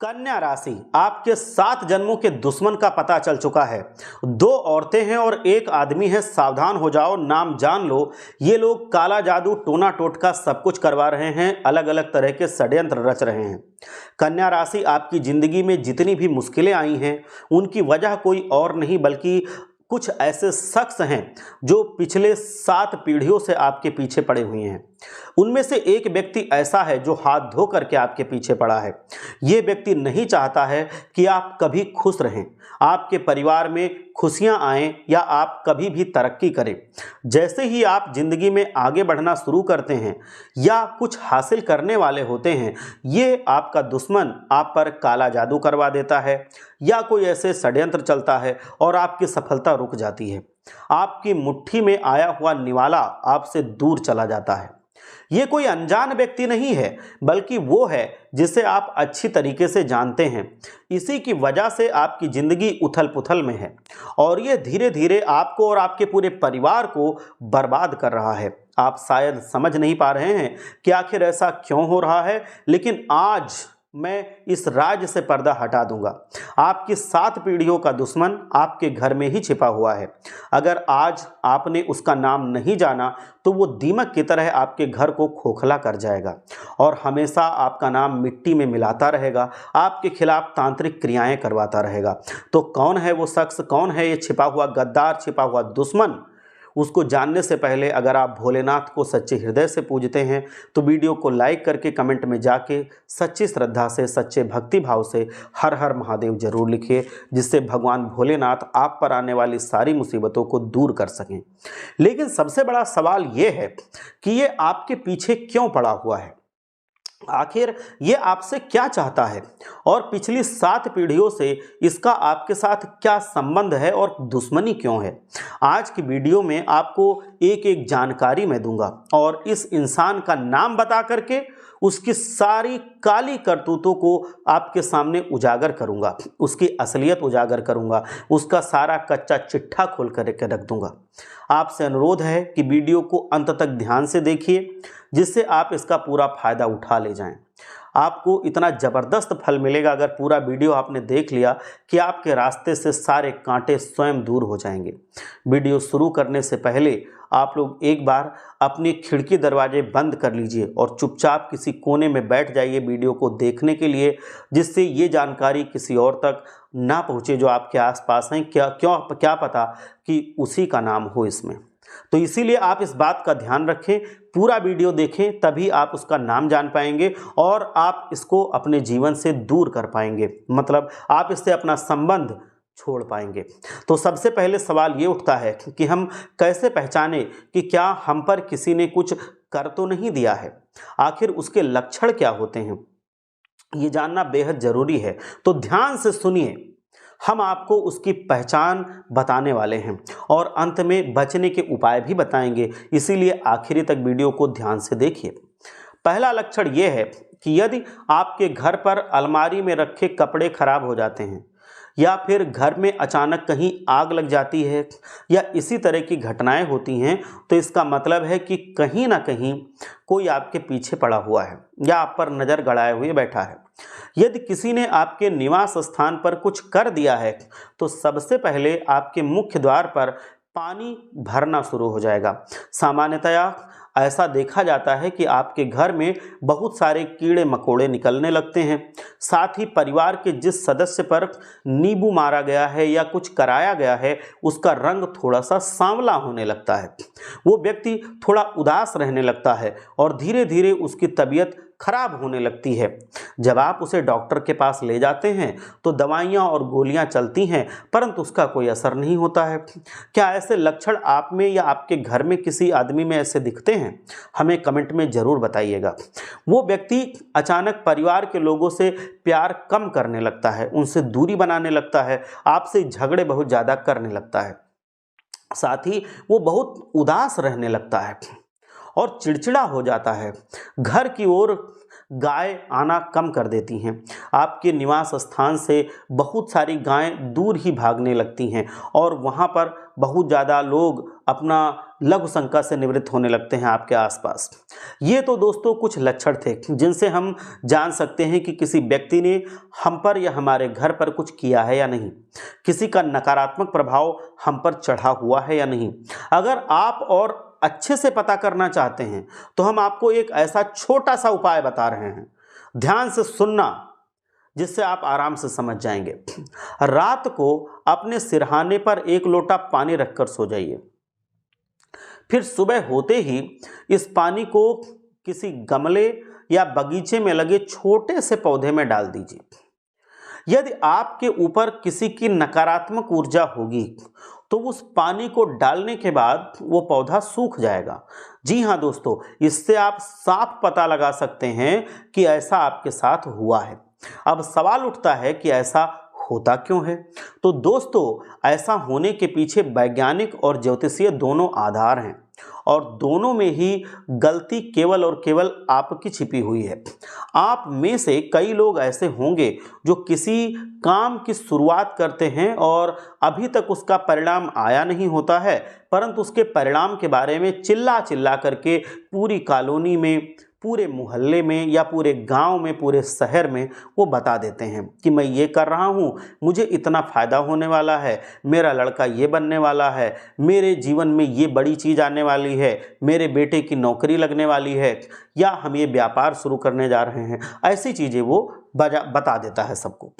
कन्या राशि, आपके 7 जन्मों के दुश्मन का पता चल चुका है। 2 औरतें हैं और 1 आदमी है, सावधान हो जाओ, नाम जान लो। ये लोग काला जादू, टोना टोटका सब कुछ करवा रहे हैं, अलग अलग तरह के षड्यंत्र रच रहे हैं। कन्या राशि, आपकी जिंदगी में जितनी भी मुश्किलें आई हैं उनकी वजह कोई और नहीं बल्कि कुछ ऐसे शख्स हैं जो पिछले 7 पीढ़ियों से आपके पीछे पड़े हुए हैं। उनमें से एक व्यक्ति ऐसा है जो हाथ धो करके आपके पीछे पड़ा है। ये व्यक्ति नहीं चाहता है कि आप कभी खुश रहें, आपके परिवार में खुशियां आएं या आप कभी भी तरक्की करें। जैसे ही आप जिंदगी में आगे बढ़ना शुरू करते हैं या कुछ हासिल करने वाले होते हैं, ये आपका दुश्मन आप पर काला जादू करवा देता है या कोई ऐसे षड्यंत्र चलता है और आपकी सफलता रुक जाती है। आपकी मुट्ठी में आया हुआ निवाला आपसे दूर चला जाता है। ये कोई अनजान व्यक्ति नहीं है बल्कि वो है जिसे आप अच्छी तरीके से जानते हैं। इसी की वजह से आपकी जिंदगी उथल पुथल में है और ये धीरे धीरे आपको और आपके पूरे परिवार को बर्बाद कर रहा है। आप शायद समझ नहीं पा रहे हैं कि आखिर ऐसा क्यों हो रहा है, लेकिन आज मैं इस राज से पर्दा हटा दूंगा। आपकी 7 पीढ़ियों का दुश्मन आपके घर में ही छिपा हुआ है। अगर आज आपने उसका नाम नहीं जाना तो वो दीमक की तरह आपके घर को खोखला कर जाएगा और हमेशा आपका नाम मिट्टी में मिलाता रहेगा, आपके खिलाफ तांत्रिक क्रियाएं करवाता रहेगा। तो कौन है वो शख्स, कौन है ये छिपा हुआ गद्दार, छिपा हुआ दुश्मन? उसको जानने से पहले अगर आप भोलेनाथ को सच्चे हृदय से पूजते हैं तो वीडियो को लाइक करके कमेंट में जाके सच्ची श्रद्धा से, सच्चे भक्ति भाव से हर हर महादेव जरूर लिखिए, जिससे भगवान भोलेनाथ आप पर आने वाली सारी मुसीबतों को दूर कर सकें। लेकिन सबसे बड़ा सवाल ये है कि ये आपके पीछे क्यों पड़ा हुआ है? आखिर ये आपसे क्या चाहता है और पिछली 7 पीढ़ियों से इसका आपके साथ क्या संबंध है और दुश्मनी क्यों है? आज की वीडियो में आपको एक एक जानकारी मैं दूंगा और इस इंसान का नाम बता करके उसकी सारी काली करतूतों को आपके सामने उजागर करूंगा, उसकी असलियत उजागर करूंगा, उसका सारा कच्चा चिट्ठा खोल करके रख दूंगा। आपसे अनुरोध है कि वीडियो को अंत तक ध्यान से देखिए, जिससे आप इसका पूरा फायदा उठा ले जाएं। आपको इतना ज़बरदस्त फल मिलेगा अगर पूरा वीडियो आपने देख लिया कि आपके रास्ते से सारे कांटे स्वयं दूर हो जाएंगे। वीडियो शुरू करने से पहले आप लोग एक बार अपनी खिड़की दरवाजे बंद कर लीजिए और चुपचाप किसी कोने में बैठ जाइए वीडियो को देखने के लिए, जिससे ये जानकारी किसी और तक ना पहुँचे जो आपके आसपास हैं। क्या पता कि उसी का नाम हो इसमें। तो इसीलिए आप इस बात का ध्यान रखें, पूरा वीडियो देखें, तभी आप उसका नाम जान पाएंगे और आप इसको अपने जीवन से दूर कर पाएंगे, मतलब आप इससे अपना संबंध छोड़ पाएंगे। तो सबसे पहले सवाल ये उठता है कि हम कैसे पहचाने कि क्या हम पर किसी ने कुछ कर तो नहीं दिया है? आखिर उसके लक्षण क्या होते हैं, ये जानना बेहद जरूरी है। तो ध्यान से सुनिए, हम आपको उसकी पहचान बताने वाले हैं और अंत में बचने के उपाय भी बताएंगे, इसीलिए आखिरी तक वीडियो को ध्यान से देखिए। पहला लक्षण यह है कि यदि आपके घर पर अलमारी में रखे कपड़े खराब हो जाते हैं या फिर घर में अचानक कहीं आग लग जाती है या इसी तरह की घटनाएं होती हैं, तो इसका मतलब है कि कहीं ना कहीं कोई आपके पीछे पड़ा हुआ है या आप पर नज़र गड़ाए हुए बैठा है। यदि किसी ने आपके निवास स्थान पर कुछ कर दिया है तो सबसे पहले आपके मुख्य द्वार पर पानी भरना शुरू हो जाएगा। सामान्यतया ऐसा देखा जाता है कि आपके घर में बहुत सारे कीड़े मकोड़े निकलने लगते हैं। साथ ही परिवार के जिस सदस्य पर नींबू मारा गया है या कुछ कराया गया है उसका रंग थोड़ा सा सांवला होने लगता है। वो व्यक्ति थोड़ा उदास रहने लगता है और धीरे धीरे उसकी तबीयत खराब होने लगती है। जब आप उसे डॉक्टर के पास ले जाते हैं तो दवाइयाँ और गोलियाँ चलती हैं, परंतु उसका कोई असर नहीं होता है। क्या ऐसे लक्षण आप में या आपके घर में किसी आदमी में ऐसे दिखते हैं? हमें कमेंट में ज़रूर बताइएगा। वो व्यक्ति अचानक परिवार के लोगों से प्यार कम करने लगता है, उनसे दूरी बनाने लगता है, आपसे झगड़े बहुत ज़्यादा करने लगता है। साथ ही वो बहुत उदास रहने लगता है और चिड़चिड़ा हो जाता है। घर की ओर गाय आना कम कर देती हैं। आपके निवास स्थान से बहुत सारी गायें दूर ही भागने लगती हैं और वहाँ पर बहुत ज़्यादा लोग अपना लघु शंका से निवृत्त होने लगते हैं आपके आसपास। ये तो दोस्तों कुछ लक्षण थे जिनसे हम जान सकते हैं कि किसी व्यक्ति ने हम पर या हमारे घर पर कुछ किया है या नहीं, किसी का नकारात्मक प्रभाव हम पर चढ़ा हुआ है या नहीं। अगर आप और अच्छे से पता करना चाहते हैं तो हम आपको एक ऐसा छोटा सा उपाय बता रहे हैं, ध्यान से सुनना, जिससे आप आराम से समझ जाएंगे। रात को अपने सिरहाने पर 1 लोटा पानी रखकर सो जाइए। फिर सुबह होते ही इस पानी को किसी गमले या बगीचे में लगे छोटे से पौधे में डाल दीजिए। यदि आपके ऊपर किसी की नकारात्मक ऊर्जा होगी तो उस पानी को डालने के बाद वो पौधा सूख जाएगा। जी हाँ दोस्तों, इससे आप साफ पता लगा सकते हैं कि ऐसा आपके साथ हुआ है। अब सवाल उठता है कि ऐसा होता क्यों है? तो दोस्तों, ऐसा होने के पीछे वैज्ञानिक और ज्योतिषीय दोनों आधार हैं और दोनों में ही गलती केवल और केवल आपकी छिपी हुई है। आप में से कई लोग ऐसे होंगे जो किसी काम की शुरुआत करते हैं और अभी तक उसका परिणाम आया नहीं होता है, परंतु उसके परिणाम के बारे में चिल्ला चिल्ला करके पूरी कॉलोनी में, पूरे मोहल्ले में या पूरे गांव में, पूरे शहर में वो बता देते हैं कि मैं ये कर रहा हूँ, मुझे इतना फ़ायदा होने वाला है, मेरा लड़का ये बनने वाला है, मेरे जीवन में ये बड़ी चीज़ आने वाली है, मेरे बेटे की नौकरी लगने वाली है, या हम ये व्यापार शुरू करने जा रहे हैं। ऐसी चीज़ें वो बता देता है सबको।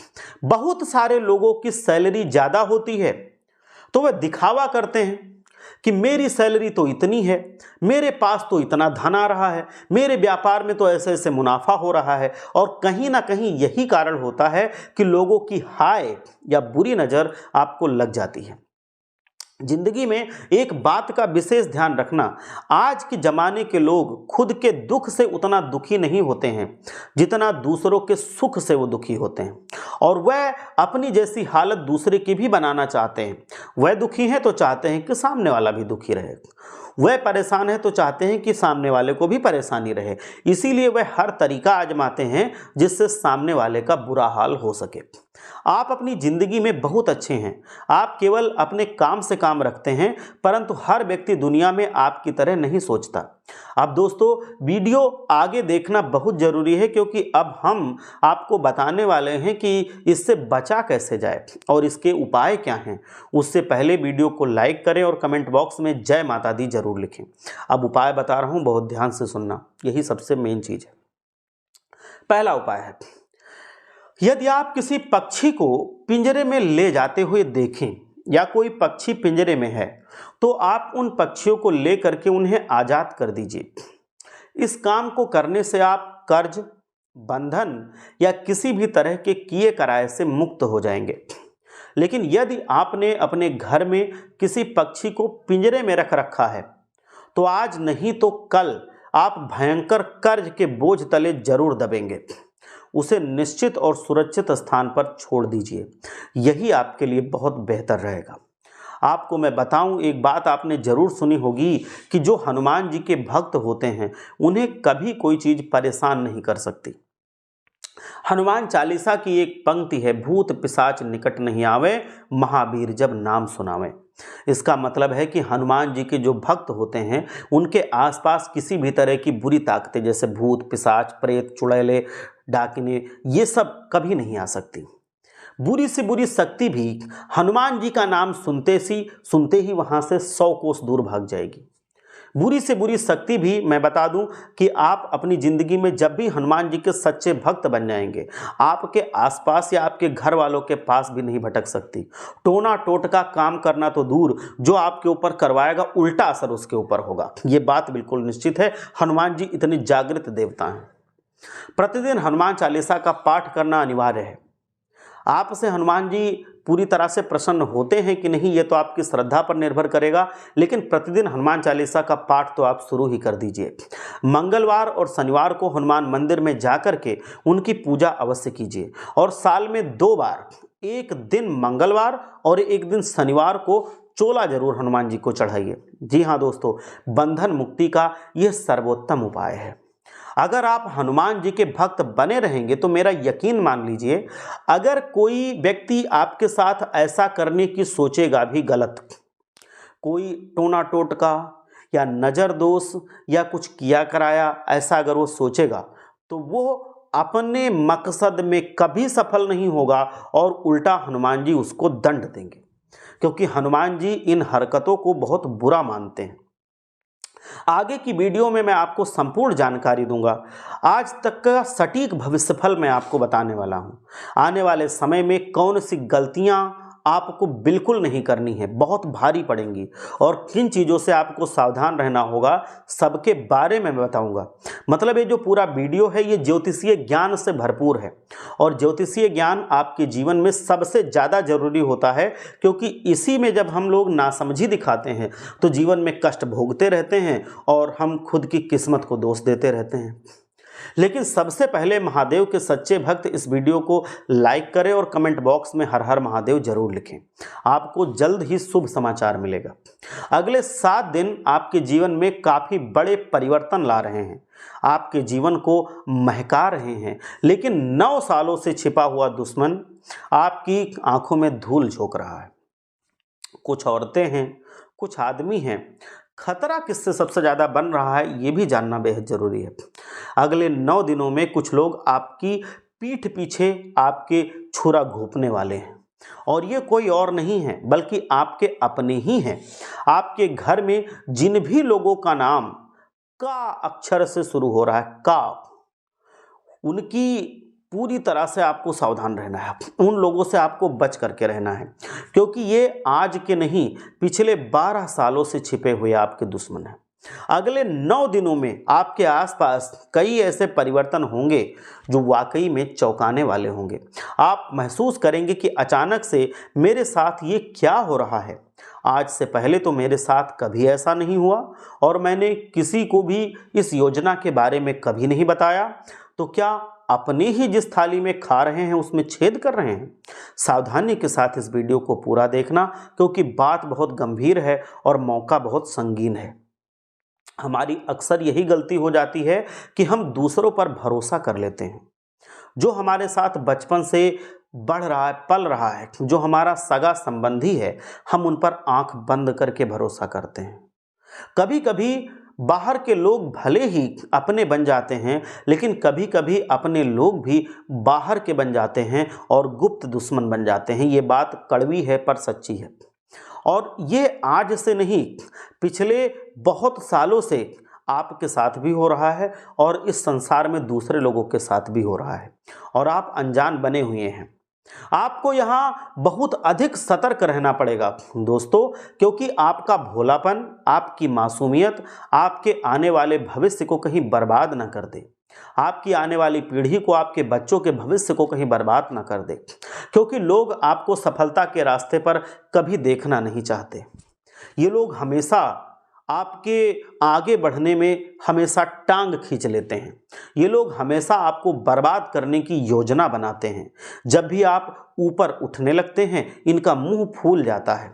बहुत सारे लोगों की सैलरी ज़्यादा होती है तो वह दिखावा करते हैं कि मेरी सैलरी तो इतनी है, मेरे पास तो इतना धन आ रहा है, मेरे व्यापार में तो ऐसे ऐसे मुनाफा हो रहा है। और कहीं ना कहीं यही कारण होता है कि लोगों की हाय या बुरी नज़र आपको लग जाती है। जिंदगी में एक बात का विशेष ध्यान रखना, आज के ज़माने के लोग खुद के दुख से उतना दुखी नहीं होते हैं जितना दूसरों के सुख से वो दुखी होते हैं, और वह अपनी जैसी हालत दूसरे की भी बनाना चाहते हैं। वह दुखी हैं तो चाहते हैं कि सामने वाला भी दुखी रहे, वह परेशान है तो चाहते हैं कि सामने वाले को भी परेशानी रहे। इसीलिए वह हर तरीका आजमाते हैं जिससे सामने वाले का बुरा हाल हो सके। आप अपनी ज़िंदगी में बहुत अच्छे हैं, आप केवल अपने काम से काम रखते हैं, परंतु हर व्यक्ति दुनिया में आपकी तरह नहीं सोचता। अब दोस्तों, वीडियो आगे देखना बहुत ज़रूरी है क्योंकि अब हम आपको बताने वाले हैं कि इससे बचा कैसे जाए और इसके उपाय क्या हैं। उससे पहले वीडियो को लाइक करें और कमेंट बॉक्स में जय माता दी जरूर लिखें। अब उपाय बता रहा हूँ, बहुत ध्यान से सुनना, यही सबसे मेन चीज़ है। पहला उपाय है, यदि आप किसी पक्षी को पिंजरे में ले जाते हुए देखें या कोई पक्षी पिंजरे में है तो आप उन पक्षियों को ले करके उन्हें आज़ाद कर दीजिए। इस काम को करने से आप कर्ज, बंधन या किसी भी तरह के किए कराए से मुक्त हो जाएंगे। लेकिन यदि आपने अपने घर में किसी पक्षी को पिंजरे में रख रखा है तो आज नहीं तो कल आप भयंकर कर्ज के बोझ तले जरूर दबेंगे। उसे निश्चित और सुरक्षित स्थान पर छोड़ दीजिए, यही आपके लिए बहुत बेहतर रहेगा। आपको मैं बताऊं, एक बात आपने जरूर सुनी होगी कि जो हनुमान जी के भक्त होते हैं उन्हें कभी कोई चीज़ परेशान नहीं कर सकती। हनुमान चालीसा की एक पंक्ति है, भूत पिशाच निकट नहीं आवे, महावीर जब नाम सुनावे। इसका मतलब है कि हनुमान जी के जो भक्त होते हैं उनके आसपास किसी भी तरह की बुरी ताकतें जैसे भूत, पिशाच, प्रेत, चुड़ैले, डाकिने, ये सब कभी नहीं आ सकती। बुरी से बुरी शक्ति भी हनुमान जी का नाम सुनते ही वहां से 100 कोस दूर भाग जाएगी। बुरी से बुरी शक्ति भी, मैं बता दूं कि आप अपनी ज़िंदगी में जब भी हनुमान जी के सच्चे भक्त बन जाएंगे, आपके आसपास या आपके घर वालों के पास भी नहीं भटक सकती। टोना टोटका काम करना तो दूर, जो आपके ऊपर करवाएगा उल्टा असर उसके ऊपर होगा, ये बात बिल्कुल निश्चित है। हनुमान जी इतने जागृत देवता हैं। प्रतिदिन हनुमान चालीसा का पाठ करना अनिवार्य है। आपसे हनुमान जी पूरी तरह से प्रसन्न होते हैं कि नहीं, ये तो आपकी श्रद्धा पर निर्भर करेगा, लेकिन प्रतिदिन हनुमान चालीसा का पाठ तो आप शुरू ही कर दीजिए। मंगलवार और शनिवार को हनुमान मंदिर में जाकर के उनकी पूजा अवश्य कीजिए और साल में 2 बार, एक दिन मंगलवार और एक दिन शनिवार को चोला जरूर हनुमान जी को चढ़ाइए। जी हाँ दोस्तों, बंधन मुक्ति का यह सर्वोत्तम उपाय है। अगर आप हनुमान जी के भक्त बने रहेंगे तो मेरा यकीन मान लीजिए, अगर कोई व्यक्ति आपके साथ ऐसा करने की सोचेगा भी गलत, कोई टोना टोटका या नज़र दोष या कुछ किया कराया ऐसा अगर वो सोचेगा, तो वो अपने मकसद में कभी सफल नहीं होगा और उल्टा हनुमान जी उसको दंड देंगे, क्योंकि हनुमान जी इन हरकतों को बहुत बुरा मानते हैं। आगे की वीडियो में मैं आपको संपूर्ण जानकारी दूंगा। आज तक का सटीक भविष्यफल मैं आपको बताने वाला हूं। आने वाले समय में कौन सी गलतियां आपको बिल्कुल नहीं करनी है, बहुत भारी पड़ेंगी, और किन चीज़ों से आपको सावधान रहना होगा, सबके बारे में मैं बताऊंगा। मतलब ये जो पूरा वीडियो है ये ज्योतिषीय ज्ञान से भरपूर है, और ज्योतिषीय ज्ञान आपके जीवन में सबसे ज़्यादा जरूरी होता है, क्योंकि इसी में जब हम लोग नासमझी दिखाते हैं तो जीवन में कष्ट भोगते रहते हैं और हम खुद की किस्मत को दोष देते रहते हैं। लेकिन सबसे पहले महादेव के सच्चे भक्त इस वीडियो को लाइक करें और कमेंट बॉक्स में हर हर महादेव जरूर लिखें। आपको जल्द ही शुभ समाचार मिलेगा। अगले 7 दिन आपके जीवन में काफ़ी बड़े परिवर्तन ला रहे हैं, आपके जीवन को महका रहे हैं, लेकिन 9 सालों से छिपा हुआ दुश्मन आपकी आंखों में धूल झोंक रहा है। कुछ औरतें हैं, कुछ आदमी हैं। खतरा किससे सबसे ज़्यादा बन रहा है ये भी जानना बेहद ज़रूरी है। अगले 9 दिनों में कुछ लोग आपकी पीठ पीछे आपके छुरा घोंपने वाले हैं, और ये कोई और नहीं है बल्कि आपके अपने ही हैं। आपके घर में जिन भी लोगों का नाम का अक्षर से शुरू हो रहा है, का, उनकी पूरी तरह से आपको सावधान रहना है। उन लोगों से आपको बच करके रहना है, क्योंकि ये आज के नहीं पिछले 12 सालों से छिपे हुए आपके दुश्मन हैं। अगले 9 दिनों में आपके आसपास कई ऐसे परिवर्तन होंगे जो वाकई में चौंकाने वाले होंगे। आप महसूस करेंगे कि अचानक से मेरे साथ ये क्या हो रहा है। आज से पहले तो मेरे साथ कभी ऐसा नहीं हुआ और मैंने किसी को भी इस योजना के बारे में कभी नहीं बताया। तो क्या अपने ही जिस थाली में खा रहे हैं उसमें छेद कर रहे हैं? सावधानी के साथ इस वीडियो को पूरा देखना, क्योंकि बात बहुत गंभीर है और मौका बहुत संगीन है। हमारी अक्सर यही गलती हो जाती है कि हम दूसरों पर भरोसा कर लेते हैं। जो हमारे साथ बचपन से बढ़ रहा है, पल रहा है, जो हमारा सगा संबंधी है, हम उन पर आंख बंद करके भरोसा करते हैं। कभी कभी बाहर के लोग भले ही अपने बन जाते हैं, लेकिन कभी कभी अपने लोग भी बाहर के बन जाते हैं और गुप्त दुश्मन बन जाते हैं। ये बात कड़वी है पर सच्ची है, और ये आज से नहीं पिछले बहुत सालों से आपके साथ भी हो रहा है और इस संसार में दूसरे लोगों के साथ भी हो रहा है, और आप अनजान बने हुए हैं। आपको यहाँ बहुत अधिक सतर्क रहना पड़ेगा दोस्तों, क्योंकि आपका भोलापन, आपकी मासूमियत आपके आने वाले भविष्य को कहीं बर्बाद ना कर दे, आपकी आने वाली पीढ़ी को, आपके बच्चों के भविष्य को कहीं बर्बाद ना कर दे, क्योंकि लोग आपको सफलता के रास्ते पर कभी देखना नहीं चाहते। ये लोग हमेशा आपके आगे बढ़ने में हमेशा टांग खींच लेते हैं। ये लोग हमेशा आपको बर्बाद करने की योजना बनाते हैं। जब भी आप ऊपर उठने लगते हैं इनका मुंह फूल जाता है।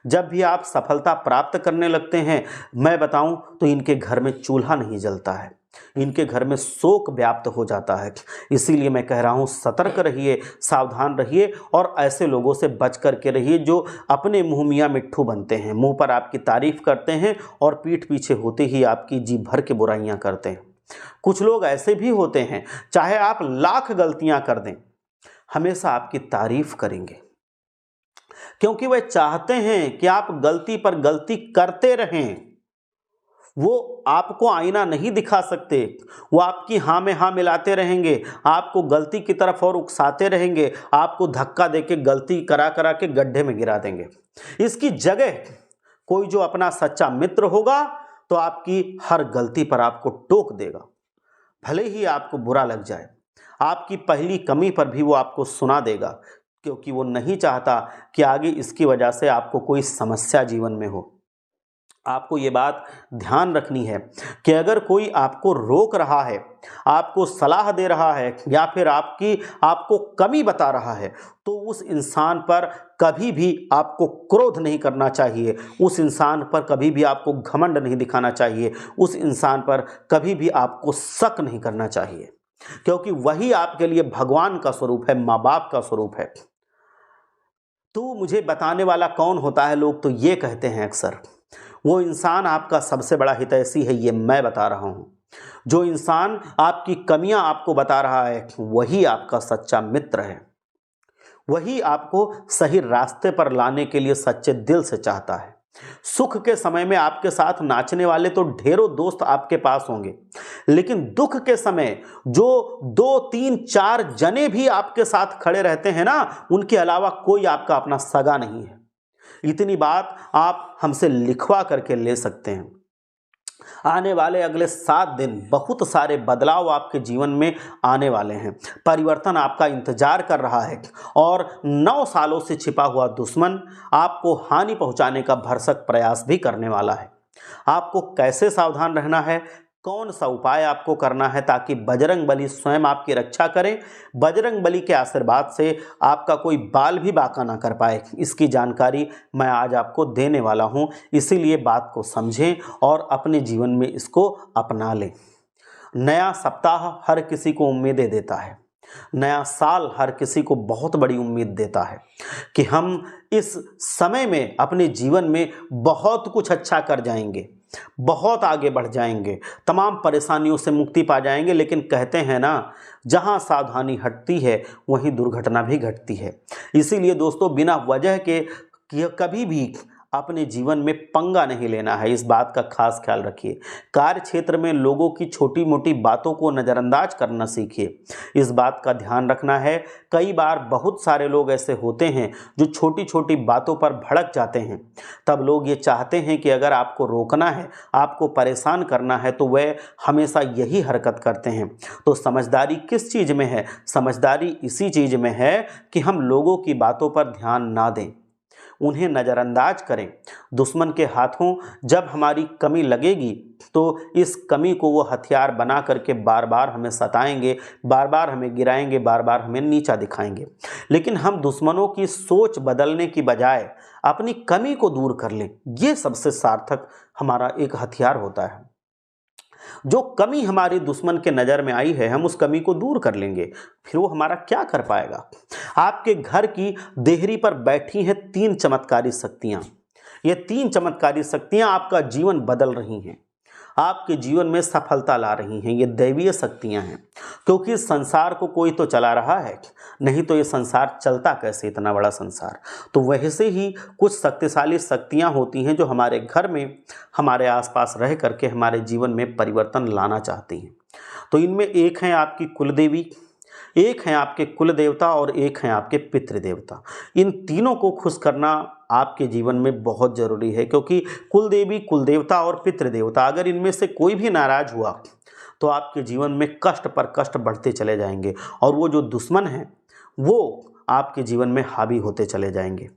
जब भी आप सफलता प्राप्त करने लगते हैं, मैं बताऊं तो इनके घर में चूल्हा नहीं जलता है, इनके घर में शोक व्याप्त हो जाता है। इसीलिए मैं कह रहा हूँ, सतर्क रहिए, सावधान रहिए और ऐसे लोगों से बच करके रहिए जो अपने मुँह मियाँ मिट्ठू बनते हैं, मुंह पर आपकी तारीफ करते हैं और पीठ पीछे होते ही आपकी जी भर के बुराइयां करते हैं। कुछ लोग ऐसे भी होते हैं, चाहे आप लाख गलतियां कर दें, हमेशा आपकी तारीफ करेंगे, क्योंकि वह चाहते हैं कि आप गलती पर गलती करते रहें। वो आपको आईना नहीं दिखा सकते, वो आपकी हाँ में हाँ मिलाते रहेंगे, आपको गलती की तरफ और उकसाते रहेंगे, आपको धक्का देके गलती करा करा के गड्ढे में गिरा देंगे। इसकी जगह कोई जो अपना सच्चा मित्र होगा तो आपकी हर गलती पर आपको टोक देगा, भले ही आपको बुरा लग जाए। आपकी पहली कमी पर भी वो आपको सुना देगा, क्योंकि वो नहीं चाहता कि आगे इसकी वजह से आपको कोई समस्या जीवन में हो। आपको ये बात ध्यान रखनी है कि अगर कोई आपको रोक रहा है, आपको सलाह दे रहा है या फिर आपको कमी बता रहा है, तो उस इंसान पर कभी भी आपको क्रोध नहीं करना चाहिए, उस इंसान पर कभी भी आपको घमंड नहीं दिखाना चाहिए, उस इंसान पर कभी भी आपको शक नहीं करना चाहिए, क्योंकि वही आपके लिए भगवान का स्वरूप है, माँ बाप का स्वरूप है। तो मुझे बताने वाला कौन होता है, लोग तो ये कहते हैं अक्सर, वो इंसान आपका सबसे बड़ा हितैषी है, ये मैं बता रहा हूं। जो इंसान आपकी कमियां आपको बता रहा है, वही आपका सच्चा मित्र है, वही आपको सही रास्ते पर लाने के लिए सच्चे दिल से चाहता है। सुख के समय में आपके साथ नाचने वाले तो ढेरों दोस्त आपके पास होंगे, लेकिन दुख के समय जो 2 3 4 जने भी आपके साथ खड़े रहते हैं ना, उनके अलावा कोई आपका अपना सगा नहीं है। इतनी बात आप हमसे लिखवा करके ले सकते हैं। आने वाले अगले 7 दिन बहुत सारे बदलाव आपके जीवन में आने वाले हैं, परिवर्तन आपका इंतजार कर रहा है और 9 सालों से छिपा हुआ दुश्मन आपको हानि पहुंचाने का भरसक प्रयास भी करने वाला है। आपको कैसे सावधान रहना है, कौन सा उपाय आपको करना है ताकि बजरंग बली स्वयं आपकी रक्षा करें, बजरंग बली के आशीर्वाद से आपका कोई बाल भी बांका ना कर पाए, इसकी जानकारी मैं आज आपको देने वाला हूं। इसीलिए बात को समझें और अपने जीवन में इसको अपना लें। नया सप्ताह हर किसी को उम्मीदें देता है, नया साल हर किसी को बहुत बड़ी उम्मीद देता है कि हम इस समय में अपने जीवन में बहुत कुछ अच्छा कर जाएंगे, बहुत आगे बढ़ जाएंगे, तमाम परेशानियों से मुक्ति पा जाएंगे। लेकिन कहते हैं ना, जहां सावधानी हटती है वहीं दुर्घटना भी घटती है। इसीलिए दोस्तों, बिना वजह के कभी भी अपने जीवन में पंगा नहीं लेना है, इस बात का खास ख्याल रखिए। कार्य क्षेत्र में लोगों की छोटी मोटी बातों को नज़रअंदाज करना सीखिए, इस बात का ध्यान रखना है। कई बार बहुत सारे लोग ऐसे होते हैं जो छोटी छोटी बातों पर भड़क जाते हैं, तब लोग ये चाहते हैं कि अगर आपको रोकना है, आपको परेशान करना है, तो वह हमेशा यही हरकत करते हैं। तो समझदारी किस चीज़ में है? समझदारी इसी चीज़ में है कि हम लोगों की बातों पर ध्यान ना दें, उन्हें नज़रअंदाज करें। दुश्मन के हाथों जब हमारी कमी लगेगी तो इस कमी को वो हथियार बना करके बार बार हमें सताएंगे, बार बार हमें गिराएंगे, बार बार हमें नीचा दिखाएंगे। लेकिन हम दुश्मनों की सोच बदलने की बजाय अपनी कमी को दूर कर लें, ये सबसे सार्थक हमारा एक हथियार होता है। जो कमी हमारी दुश्मन के नज़र में आई है, हम उस कमी को दूर कर लेंगे, फिर वो हमारा क्या कर पाएगा। आपके घर की देहरी पर बैठी हैं 3 चमत्कारी शक्तियां। ये 3 चमत्कारी शक्तियां आपका जीवन बदल रही हैं, आपके जीवन में सफलता ला रही हैं। ये दैवीय शक्तियां हैं, क्योंकि इस संसार को कोई तो चला रहा है, नहीं तो ये संसार चलता कैसे, इतना बड़ा संसार। तो वैसे ही कुछ शक्तिशाली शक्तियां होती हैं जो हमारे घर में, हमारे आसपास रह करके हमारे जीवन में परिवर्तन लाना चाहती हैं। तो इनमें एक है आपकी कुलदेवी, एक हैं आपके कुल देवता और एक हैं आपके पितृदेवता। इन तीनों को खुश करना आपके जीवन में बहुत ज़रूरी है, क्योंकि कुल देवी, कुल देवता और पितृदेवता, अगर इनमें से कोई भी नाराज हुआ तो आपके जीवन में कष्ट पर कष्ट बढ़ते चले जाएंगे और वो जो दुश्मन हैं वो आपके जीवन में हावी होते चले जाएंगे।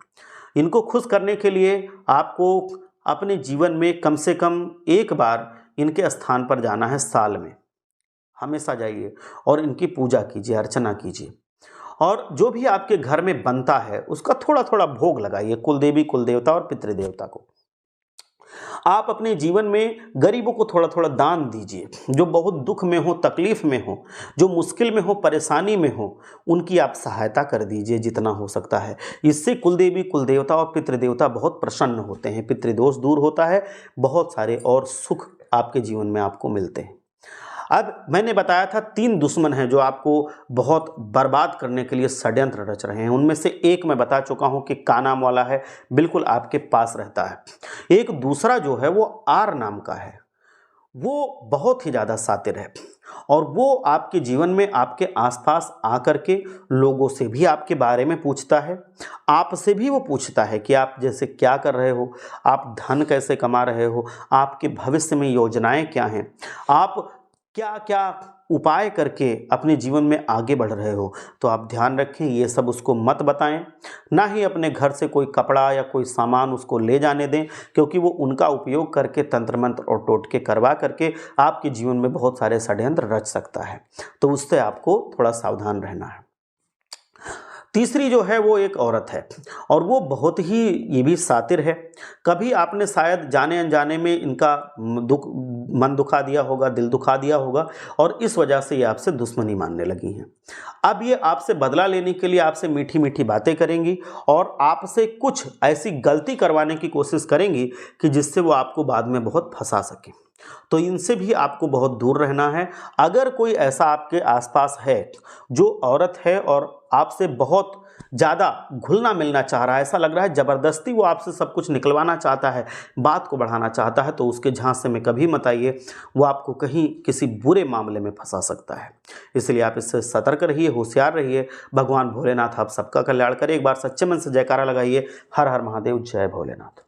इनको खुश करने के लिए आपको अपने जीवन में कम से कम एक बार इनके स्थान पर जाना है, साल में हमेशा जाइए और इनकी पूजा कीजिए, अर्चना कीजिए। और जो भी आपके घर में बनता है उसका थोड़ा थोड़ा भोग लगाइए, कुलदेवी, कुलदेवता और पितृदेवता को। आप अपने जीवन में गरीबों को थोड़ा थोड़ा दान दीजिए, जो बहुत दुख में हो, तकलीफ में हो, जो मुश्किल में हो, परेशानी में हो, उनकी आप सहायता कर दीजिए जितना हो सकता है। इससे कुलदेवी, कुलदेवता और पितृदेवता बहुत प्रसन्न होते हैं, पितृदोष दूर होता है, बहुत सारे और सुख आपके जीवन में आपको मिलते हैं। अब मैंने बताया था 3 दुश्मन हैं जो आपको बहुत बर्बाद करने के लिए षड्यंत्र रच रहे हैं। उनमें से एक मैं बता चुका हूं कि का नाम वाला है, बिल्कुल आपके पास रहता है। एक दूसरा जो है वो आर नाम का है, वो बहुत ही ज़्यादा शातिर है और वो आपके जीवन में आपके आसपास आकर के लोगों से भी आपके बारे में पूछता है, आपसे भी वो पूछता है कि आप जैसे क्या कर रहे हो, आप धन कैसे कमा रहे हो, आपके भविष्य में योजनाएं क्या हैं, आप क्या क्या उपाय करके अपने जीवन में आगे बढ़ रहे हो, तो आप ध्यान रखें ये सब उसको मत बताएं। ना ही अपने घर से कोई कपड़ा या कोई सामान उसको ले जाने दें, क्योंकि वो उनका उपयोग करके तंत्र मंत्र और टोटके करवा करके आपके जीवन में बहुत सारे षड्यंत्र रच सकता है। तो उससे आपको थोड़ा सावधान रहना है। तीसरी जो है वो एक औरत है, और वो बहुत ही ये भी शातिर है। कभी आपने शायद जाने अनजाने में इनका मन दुखा दिया होगा, दिल दुखा दिया होगा, और इस वजह से ये आपसे दुश्मनी मानने लगी हैं। अब ये आपसे बदला लेने के लिए आपसे मीठी मीठी बातें करेंगी और आपसे कुछ ऐसी गलती करवाने की कोशिश करेंगी कि जिससे वो आपको बाद में बहुत फंसा सके। तो इनसे भी आपको बहुत दूर रहना है। अगर कोई ऐसा आपके आसपास है जो औरत है और आपसे बहुत ज़्यादा घुलना मिलना चाह रहा है, ऐसा लग रहा है ज़बरदस्ती वो आपसे सब कुछ निकलवाना चाहता है, बात को बढ़ाना चाहता है, तो उसके झांसे में कभी मत आइए। वो आपको कहीं किसी बुरे मामले में फंसा सकता है। इसलिए आप इससे सतर्क रहिए, होशियार रहिए। भगवान भोलेनाथ आप सबका कल्याण करें। एक बार सच्चे मन से जयकारा लगाइए, हर हर महादेव, जय भोलेनाथ।